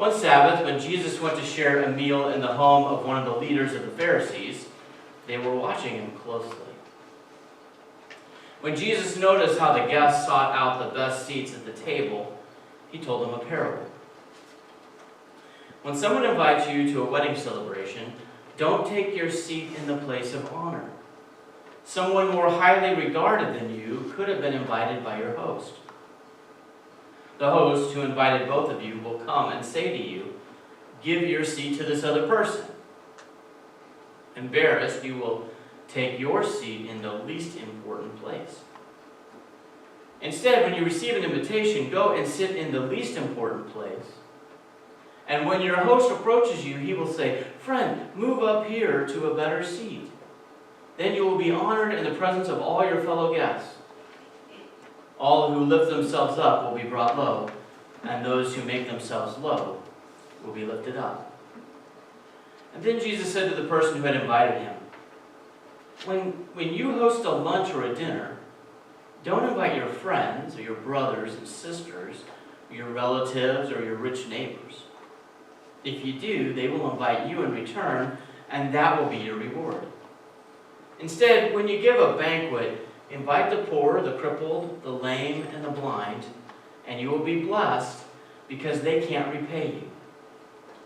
One Sabbath, when Jesus went to share a meal in the home of one of the leaders of the Pharisees, they were watching him closely. When Jesus noticed how the guests sought out the best seats at the table, he told them a parable. When someone invites you to a wedding celebration, don't take your seat in the place of honor. Someone more highly regarded than you could have been invited by your host. The host who invited both of you will come and say to you, "Give your seat to this other person." Embarrassed, you will take your seat in the least important place. Instead, when you receive an invitation, go and sit in the least important place. And when your host approaches you, he will say, "Friend, move up here to a better seat." Then you will be honored in the presence of all your fellow guests. All who lift themselves up will be brought low, and those who make themselves low will be lifted up. And then Jesus said to the person who had invited him, When you host a lunch or a dinner, don't invite your friends or your brothers and sisters, or your relatives or your rich neighbors. If you do, they will invite you in return, and that will be your reward. Instead, when you give a banquet, invite the poor, the crippled, the lame, and the blind, and you will be blessed because they can't repay you.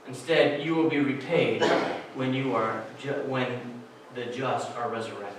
Instead, you will be repaid when the just are resurrected.